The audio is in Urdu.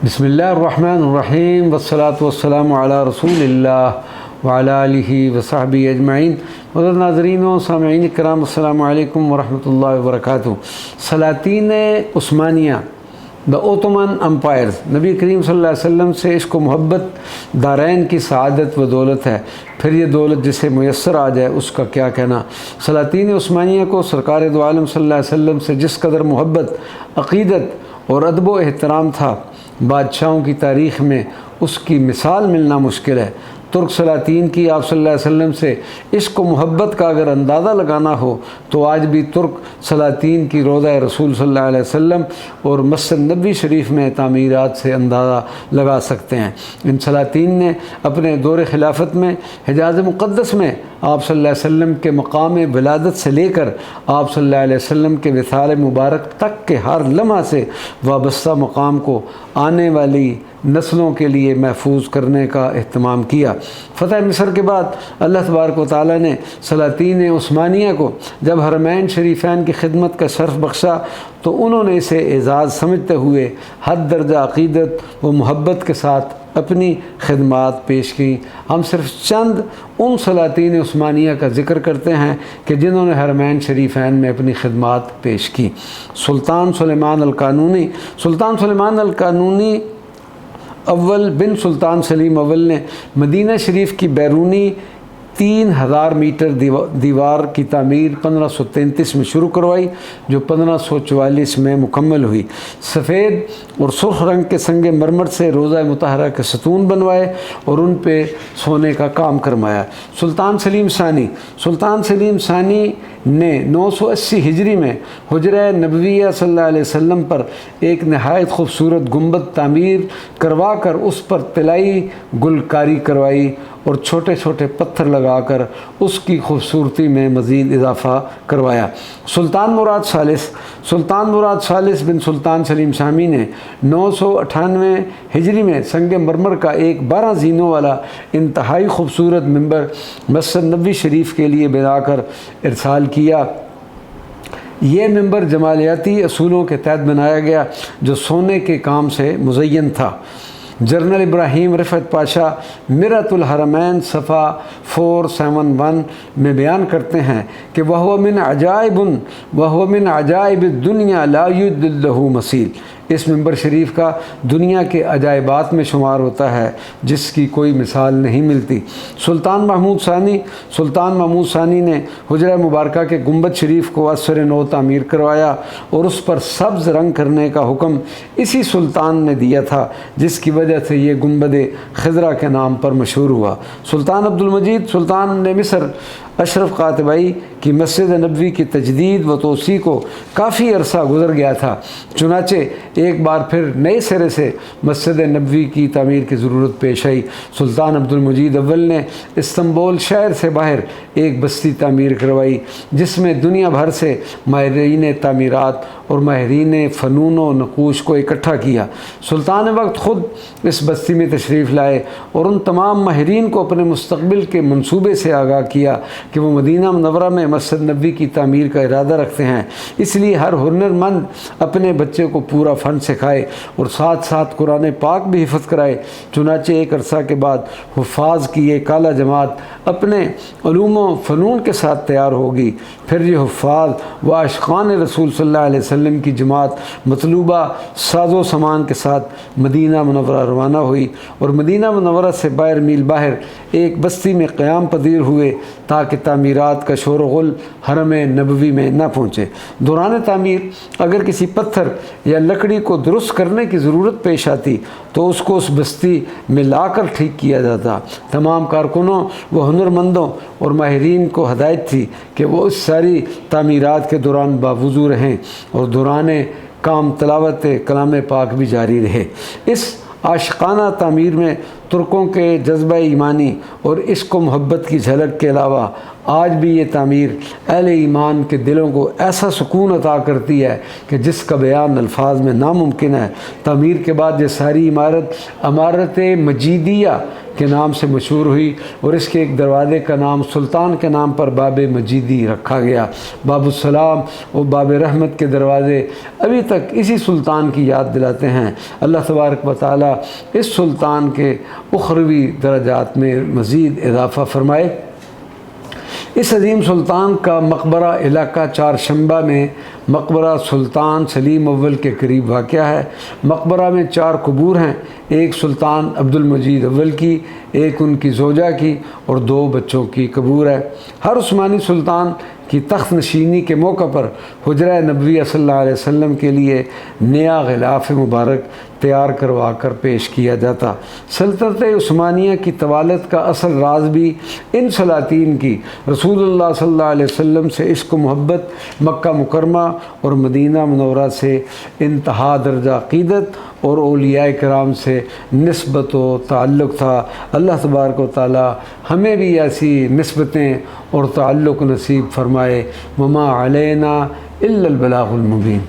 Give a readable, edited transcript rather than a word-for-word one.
بسم اللہ الرحمن الرحیم والصلاة والسلام علی رسول اللہ وعلی آلہ وصحبہ اجمعین۔ حضرت ناظرین و سامعین کرام، السلام علیکم ورحمۃ اللہ وبرکاتہ۔ سلاطین عثمانیہ، دا اوٹومن امپائرز، نبی کریم صلی اللہ علیہ وسلم سے عشق و محبت دارین کی سعادت و دولت ہے، پھر یہ دولت جسے میسر آ جائے اس کا کیا کہنا۔ سلاطین عثمانیہ کو سرکار دو عالم صلی اللہ علیہ وسلم سے جس قدر محبت، عقیدت اور ادب و احترام تھا، بادشاہوں کی تاریخ میں اس کی مثال ملنا مشکل ہے۔ ترک سلاطین کی آپ صلی اللہ علیہ وسلم سے عشق و محبت کا اگر اندازہ لگانا ہو تو آج بھی ترک سلاطین کی روضہ رسول صلی اللہ علیہ وسلم اور مسجد نبوی شریف میں تعمیرات سے اندازہ لگا سکتے ہیں۔ ان سلاطین نے اپنے دور خلافت میں حجاز مقدس میں آپ صلی اللہ علیہ وسلم کے مقام ولادت سے لے کر آپ صلی اللہ علیہ وسلم کے وصال مبارک تک کے ہر لمحہ سے وابستہ مقام کو آنے والی نسلوں کے لیے محفوظ کرنے کا اہتمام کیا۔ فتح مصر کے بعد اللہ تبارک و تعالیٰ نے سلاطین عثمانیہ کو جب حرمین شریفین کی خدمت کا شرف بخشا تو انہوں نے اسے اعزاز سمجھتے ہوئے حد درجہ عقیدت و محبت کے ساتھ اپنی خدمات پیش کی۔ ہم صرف چند ان سلاطین عثمانیہ کا ذکر کرتے ہیں کہ جنہوں نے حرمین شریفین میں اپنی خدمات پیش کی۔ سلطان سلیمان القانونی اول بن سلطان سلیم اول نے مدینہ شریف کی بیرونی 3000 میٹر دیوار کی تعمیر 1533 میں شروع کروائی، جو 1544 میں مکمل ہوئی۔ سفید اور سرخ رنگ کے سنگ مرمر سے روضہ مطہرہ کے ستون بنوائے اور ان پہ سونے کا کام کروایا۔ سلطان سلیم ثانی نے 980 ہجری میں حجرہ نبویہ صلی اللہ علیہ وسلم پر ایک نہایت خوبصورت گنبد تعمیر کروا کر اس پر طلائی گلکاری کروائی اور چھوٹے چھوٹے پتھر لگا کر اس کی خوبصورتی میں مزید اضافہ کروایا۔ سلطان مراد ثالث بن سلطان سلیم ثانی نے 998 ہجری میں سنگ مرمر کا ایک 12 زینوں والا انتہائی خوبصورت منبر مسجد نبوی شریف کے لیے بنا کر ارسال کیا۔ یہ منبر جمالیاتی اصولوں کے تحت بنایا گیا جو سونے کے کام سے مزین تھا۔ جنرل ابراہیم رفعت پاشا مرۃ الحرمین صفحہ 471 میں بیان کرتے ہیں کہ وَهُوَ مِنْ عَجَائِبِ الدُّنْيَا لَا يُدْلُ لَهُ مَثِيلٌ۔ اس منبر شریف کا دنیا کے عجائبات میں شمار ہوتا ہے جس کی کوئی مثال نہیں ملتی۔ سلطان محمود ثانی نے حجرہ مبارکہ کے گنبد شریف کو عصر نو تعمیر کروایا اور اس پر سبز رنگ کرنے کا حکم اسی سلطان نے دیا تھا، جس کی وجہ سے یہ گنبد خضرا کے نام پر مشہور ہوا۔ سلطان عبدالمجید سلطان نے مصر اشرف قاتبائی کی مسجد نبوی کی تجدید و توسیع کو کافی عرصہ گزر گیا تھا، چنانچہ ایک بار پھر نئے سرے سے مسجد نبوی کی تعمیر کی ضرورت پیش آئی۔ سلطان عبدالمجید اول نے استنبول شہر سے باہر ایک بستی تعمیر کروائی جس میں دنیا بھر سے ماہرین تعمیرات اور ماہرین فنون و نقوش کو اکٹھا کیا۔ سلطان وقت خود اس بستی میں تشریف لائے اور ان تمام ماہرین کو اپنے مستقبل کے منصوبے سے آگاہ کیا کہ وہ مدینہ منورہ میں مسجد نبوی کی تعمیر کا ارادہ رکھتے ہیں، اس لیے ہر ہنر مند اپنے بچے کو پورا فن سکھائے اور ساتھ ساتھ قرآن پاک بھی حفظ کرائے۔ چنانچہ ایک عرصہ کے بعد حفاظ کی ایک اعلیٰ جماعت اپنے علوم و فنون کے ساتھ تیار ہوگی۔ پھر یہ حفاظ و عاشقان رسول صلی اللہ علیہ وسلم کی جماعت مطلوبہ ساز و سامان کے ساتھ مدینہ منورہ روانہ ہوئی اور مدینہ منورہ سے باہر میل باہر ایک بستی میں قیام پذیر ہوئے تاکہ تعمیرات کا شور و غل حرم نبوی میں نہ پہنچے۔ دوران تعمیر اگر کسی پتھر یا لکڑی کو درست کرنے کی ضرورت پیش آتی تو اس کو اس بستی میں لا کر ٹھیک کیا جاتا۔ تمام کارکنوں و ہنرمندوں اور ماہرین کو ہدایت تھی کہ وہ اس ساری تعمیرات کے دوران باوضو رہیں اور دوران کام تلاوت کلام پاک بھی جاری رہے۔ اس عاشقانہ تعمیر میں ترکوں کے جذبہ ایمانی اور عشق و محبت کی جھلک کے علاوہ آج بھی یہ تعمیر اہل ایمان کے دلوں کو ایسا سکون عطا کرتی ہے کہ جس کا بیان الفاظ میں ناممکن ہے۔ تعمیر کے بعد یہ ساری عمارت مجیدیہ کے نام سے مشہور ہوئی، اور اس کے ایک دروازے کا نام سلطان کے نام پر باب مجیدی رکھا گیا۔ باب السلام اور باب رحمت کے دروازے ابھی تک اسی سلطان کی یاد دلاتے ہیں۔ اللہ تبارک و تعالیٰ اس سلطان کے اخروی درجات میں مزید اضافہ فرمائے۔ اس عظیم سلطان کا مقبرہ علاقہ چارشنبہ میں مقبرہ سلطان سلیم اول کے قریب واقع ہے۔ مقبرہ میں 4 قبور ہیں، ایک سلطان عبد المجید اول کی، ایک ان کی زوجہ کی اور 2 بچوں کی قبور ہے۔ ہر عثمانی سلطان کی تخت نشینی کے موقع پر حجرہ نبویہ صلی اللہ علیہ وسلم کے لیے نیا غلاف مبارک تیار کروا کر پیش کیا جاتا۔ سلطنت عثمانیہ کی طوالت کا اصل راز بھی ان سلاطین کی رسول اللہ صلی اللہ علیہ وسلم سے عشق و محبت، مکہ مکرمہ اور مدینہ منورہ سے انتہا درجہ عقیدت اور اولیاء کرام سے نسبت و تعلق تھا۔ اللہ تبارک و تعالی ہمیں بھی ایسی نسبتیں اور تعلق نصیب فرمائے۔ وما علینا الا البلاغ المبین۔